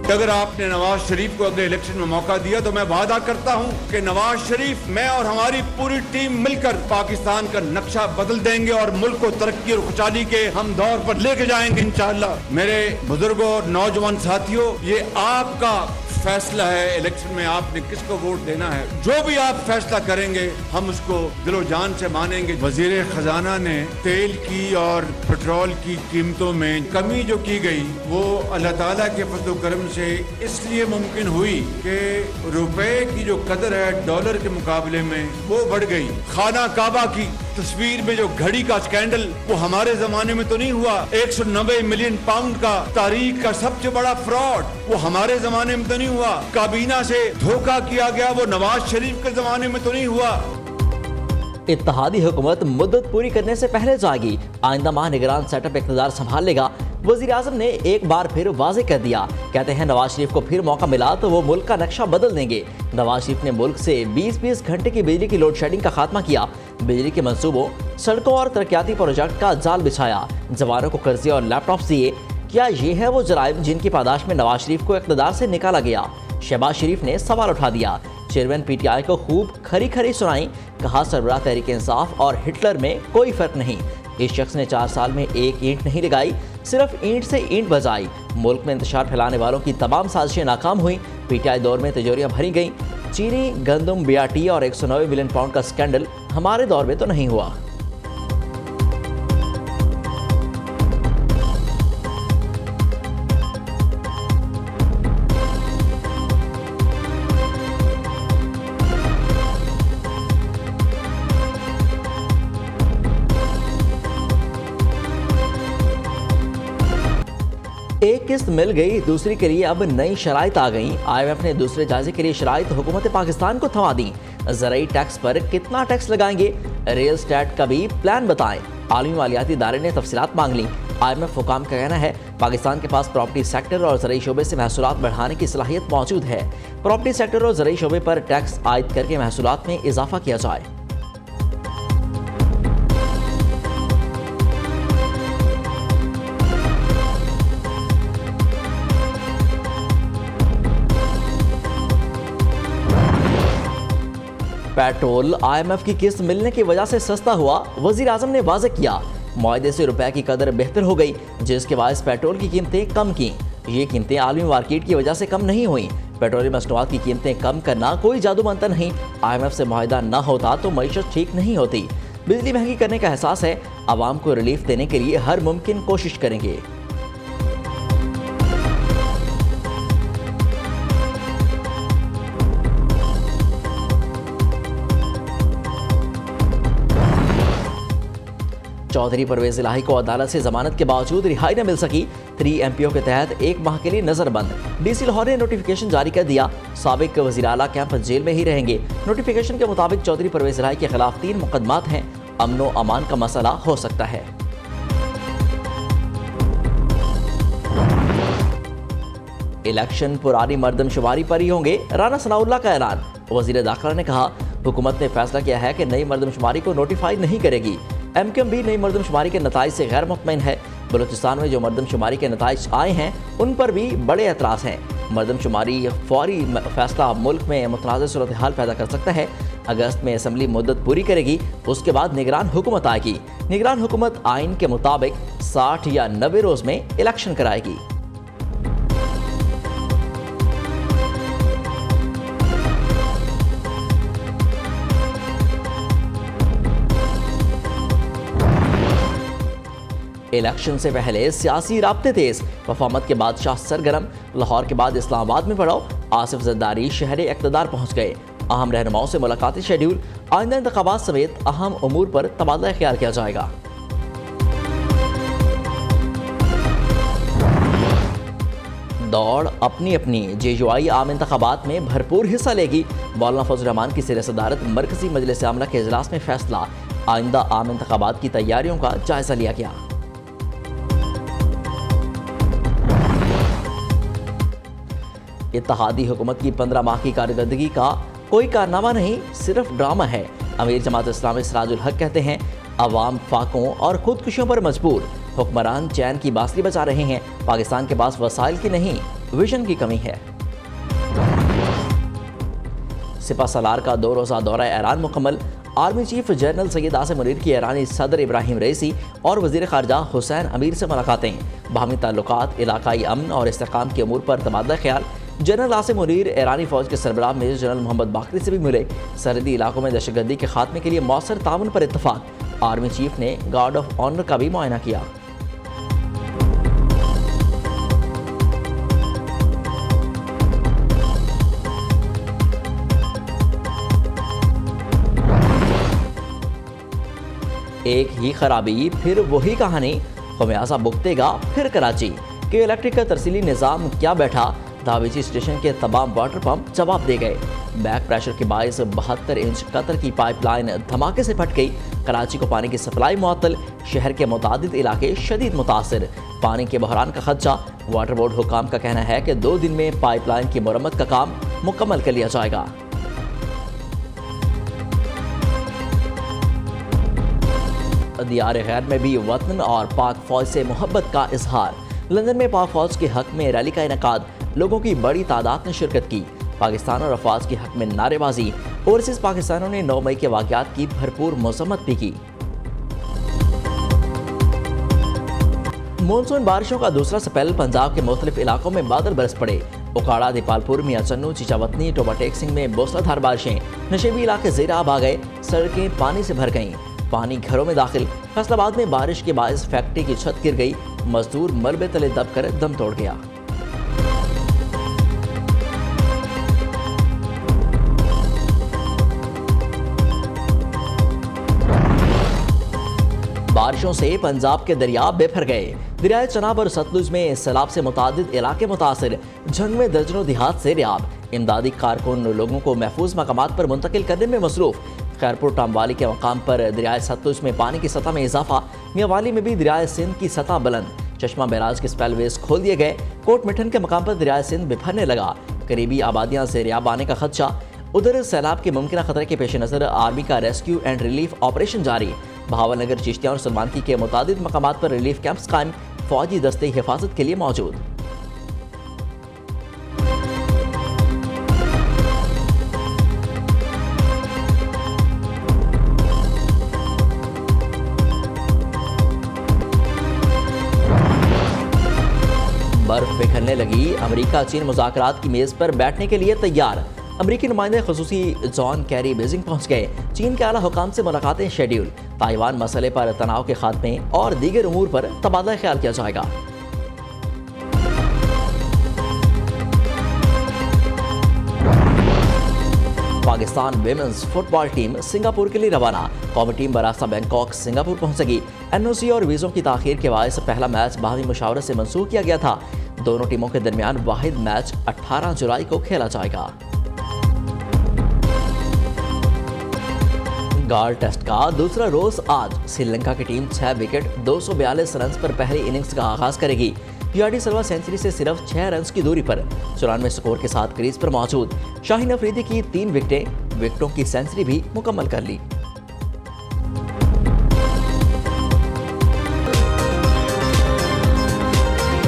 कि अगर आपने नवाज शरीफ को अगले इलेक्शन में मौका दिया तो मैं वादा करता हूं कि नवाज शरीफ, मैं और हमारी पूरी टीम मिलकर पाकिस्तान का नक्शा बदल देंगे और मुल्क को तरक्की और खुशहाली के हम दौर पर लेके जाएंगे इंशाअल्लाह। मेरे बुजुर्गों और नौजवान साथियों, ये आपका फैसला है, इलेक्शन में आपने किसको वोट देना है। जो भी आप फैसला करेंगे हम उसको दिलो जान से मानेंगे। वजीर खजाना ने तेल की और पेट्रोल की कीमतों में कमी जो की गई वो अल्लाह ताला के फज़ल करम से इसलिए मुमकिन हुई कि रुपए की जो कदर है डॉलर के मुकाबले में वो बढ़ गई। खाना काबा की तस्वीर में जो घड़ी का स्कैंडल, वो हमारे जमाने में तो नहीं हुआ। 190 मिलियन पाउंड का तारीख का सबसे बड़ा फ्रॉड वो हमारे जमाने में तो नहीं हुआ। काबीना से धोखा किया गया वो नवाज शरीफ के जमाने में तो नहीं हुआ। इत्तेहादी हुकूमत मुद्दत पूरी करने से पहले जाएगी, आइंदा माह निगरान सेटअप इक़्तिदार संभाल लेगा। वज़ीर आज़म ने एक बार फिर वाज़े कर दिया, कहते हैं नवाज शरीफ को फिर मौका मिला तो वो मुल्क का नक्शा बदल देंगे। नवाज शरीफ ने मुल्क से 20-20 घंटे की बिजली की लोड शेडिंग का खात्मा किया, बिजली के मंसूबों, सड़कों और तरक्याती प्रोजेक्ट का जाल बिछाया, जवानों को कर्जे और लैपटॉप दिए। क्या ये है वो जराइम जिनकी पादाश में नवाज शरीफ को इक़्तिदार से निकाला गया? शहबाज शरीफ ने सवाल उठा दिया। चेयरमैन PTI को खूब खरी खरी सुनाई, कहा सरबराह तहरीक इंसाफ और हिटलर में कोई फर्क नहीं। इस शख्स ने 4 साल में एक ईंट नहीं लगाई, सिर्फ ईंट से ईंट बजाई। मुल्क में इंतशार फैलाने वालों की तमाम साजिशें नाकाम हुई। PTI दौर में तिजोरियां भरी गईं। चीनी, गंदम, BRT और 190 मिलियन पाउंड का स्कैंडल हमारे दौर में तो नहीं हुआ। एक किस्त मिल गई, दूसरी के लिए अब नई शराइत आ गई। IMF ने दूसरे जायजे के लिए शराइत हुकूमत पाकिस्तान को थमा दी। ज़राई टैक्स पर कितना टैक्स लगाएंगे, रियल स्टेट का भी प्लान बताएं। आलमी मालियाती इदारे ने तफसीलात मांग ली। IMF हुकाम का कहना है पाकिस्तान के पास प्रॉपर्टी सेक्टर और ज़राई शोबे से महसूलात बढ़ाने की सलाहियत मौजूद है। प्रॉपर्टी सेक्टर और ज़राई शोबे पर टैक्स आयद करके महसूलात में इजाफा किया जाए। पेट्रोल IMF की किस्त मिलने की वजह से सस्ता हुआ, वजीर आजम ने वाज़ेह किया। मुआहदे से रुपए की कदर बेहतर हो गई, जिसके बायस पेट्रोल की कीमतें कम की। ये कीमतें आलमी मार्केट की वजह से कम नहीं हुई। पेट्रोलियम मसनूआत की कीमतें कम करना कोई जादू मंतर नहीं। IMF से मुआहदा न होता तो मईशत ठीक नहीं होती। बिजली महंगी करने का एहसास है, आवाम को रिलीफ देने के लिए हर मुमकिन कोशिश करेंगे। चौधरी परवेज इलाही को अदालत से जमानत के बावजूद रिहाई न मिल सकी। 3 MPO के तहत 1 माह के लिए नजरबंद। DC लाहौर ने नोटिफिकेशन जारी कर दिया, साबिक वज़ीर आला कैंप जेल में ही रहेंगे। नोटिफिकेशन के मुताबिक चौधरी परवेज इलाही के खिलाफ 3 मुकदमात हैं। अमनो अमान का मसला हो सकता है। इलेक्शन पुरानी मर्दमशुमारी पर ही होंगे, राना सनाउल्लाह का ऐलान। वज़ीर दाखिला ने कहा हुकूमत ने फैसला किया है कि नई मर्दमशुमारी को नोटिफाई नहीं करेगी। MKM भी नई मर्दमशुमारी के नताइज से गैर मुतमईन है। बलूचिस्तान में जो मर्दमशुमारी के नताइज आए हैं उन पर भी बड़े एतराज़ हैं। मर्दमशुमारी फौरी फैसला मुल्क में मुतनाज़ सूरत हाल पैदा कर सकता है। अगस्त में असम्बली मुद्दत पूरी करेगी, उसके बाद निगरान हुकूमत आएगी। निगरान हुकूमत आइन के मुताबिक 60 या 90 रोज़ में इलेक्शन कराएगी। इलेक्शन से पहले सियासी राब्ते तेज, वफामत के बादशाह सरगर्म। लाहौर के बाद इस्लामाबाद में पड़ाव, आसिफ जरदारी शहर इक़्तिदार पहुँच गए। अहम रहनुमाओं से मुलाकाती शेड्यूल, आइंदा इंतखाबात समेत अहम उमूर पर तबादला ख्याल किया जाएगा। दौड़ अपनी अपनी, JUI आम इंतखाबात में भरपूर हिस्सा लेगी। मौलाना फजल रहमान की सिर सदारत मरकजी मजलिस आमला के इजलास में फैसला। आइंदा आम इंतखाबात की तैयारियों का जायजा लिया गया। इत्तेहादी हुकूमत की 15 माह की कारकर्दगी का कोई कारनामा नहीं, सिर्फ ड्रामा है। अमीर जमात इस्लामी सिराजुल हक कहते हैं अवाम फाकों और खुदकुशियों पर मजबूर। हुक्मरान चैन की बांसुरी बजा रहे हैं, पाकिस्तान के पास वसाइल की नहीं विजन की कमी है। सिपा सलार का 2 रोज़ा दौरा ईरान मुकम्मल। Army chief general Syed Asim Munir की ईरानी सदर इब्राहिम रईसी और वज़ीर ख़ारजा हुसैन अमीर से मुलाकातें। बाहमी ताल्लुकात, इलाकाई अमन और इस्तेहकाम के अमूर पर तबादला ख्याल। जनरल आसिम मुनीर ईरानी फ़ौज के सरबराह मेजर जनरल मोहम्मद बाकरी से भी मिले। सरहदी इलाकों में दहशतगर्दी के खात्मे के लिए मौसर ताउन पर इत्तफाक। आर्मी चीफ ने गार्ड ऑफ ऑनर का भी मुआयना किया। एक ही खराबी फिर वही कहानी, खमियाजा भुगतेगा फिर कराची के इलेक्ट्रिक का तरसीली निज़ाम क्या बैठा। धावेची स्टेशन के तमाम वाटर पंप जवाब दे गए। बैक प्रेशर के बायस 72 इंच कतर की पाइपलाइन धमाके से फट गई। कराची को पानी की सप्लाई मुअत्तल। शहर के मुतादिद इलाके शदीद मुतासिर। पानी के बहरान का खदशा। वाटर बोर्ड हुकाम का कहना है कि 2 दिन में पाइपलाइन की मुरम्मत का काम मुकम्मल कर लिया जाएगा। दियार गैर में भी वतन और पाक फौज से मोहब्बत का इजहार। लंदन में पाक फौज के हक में रैली का इनेकाद। लोगों की बड़ी तादाद ने शिरकत की। पाकिस्तान और अफवाज के हक में नारेबाजी। ओवरसीज पाकिस्तानियों ने 9 मई के वाक़यात की भरपूर मज़म्मत भी की। मानसून बारिशों का दूसरा स्पेल। पंजाब के मुख्तलिफ इलाकों में बादल बरस पड़े। उकाड़ा, दीपालपुर, मियां चन्नू, चीचावतनी, टोबाटेक सिंह में मूसलाधार बारिशें। नशेबी इलाके ज़ेर-आब आ गए। सड़कें पानी से भर गईं। पानी घरों में दाखिल। फैसलाबाद में बारिश के बायस फैक्ट्री की छत गिर गई। मजदूर मलबे तले दबकर दम तोड़ गया। बारिशों से पंजाब के दरिया बेफर गए। दरियाए चनाब और सतलुज में सैलाब से मुतादिद इलाके मुतासिर। झंग में दर्जनों देहात से रियाब। इमदादी कारकुन लोगों को महफूज मकामात पर मुंतकिल करने में मसरूफ। खैरपुर टामवाली के मकाम पर दरियाए सतलुज में पानी की सतह में इजाफा। मियावाली में भी दरियाए सिंध की सतह बुलंद। चश्मा बैराज के स्पेलवेज खोल दिए गए। कोट मिठन के मकाम पर दरियाए सिंध बिफरने लगा। करीबी आबादियां से रियाब आने का खदशा। उधर सैलाब के मुमकिन खतरे के पेश नज़र आर्मी का रेस्क्यू एंड रिलीफ ऑपरेशन जारी। बहावलनगर, चिश्तिया और सलमानकी के मुतादिद मकामात पर रिलीफ कैंप्स कायम। फौजी दस्ते हिफाजत के लिए मौजूद। बर्फ पिघलने लगी। अमेरिका चीन मुज़ाकरात की मेज़ पर बैठने के लिए तैयार। अमेरिकी नुमाइंदे खुसूसी जॉन कैरी बीजिंग पहुंच गए। चीन के आला हुकाम से मुलाकातें शेड्यूल। ताइवान मसले पर तनाव के खात्मे और दीगर उमूर पर तबादला ख्याल किया जाएगा। Pakistan women's football team Singapore के लिए रवाना। कौमी टीम बरास्ता बैंकॉक सिंगापुर पहुंचेगी। एनओसी और वीज़ों की ताखीर के बायस पहला मैच बाहमी मुशावरत से मंसूख किया गया था। दोनों टीमों के दरमियान वाहिद मैच 18 जुलाई को खेला जाएगा। गाल टेस्ट का दूसरा रोज आज। श्रीलंका की टीम 6 विकेट 242 रन पर पहली इनिंग्स का आगाज करेगी। यूआरडी सिल्वा सेंचुरी से सिर्फ 6 रन की दूरी पर 94 स्कोर के साथ क्रीज पर मौजूद। शाहीन अफरीदी की 3 विकेटों की सेंचुरी भी मुकम्मल कर ली।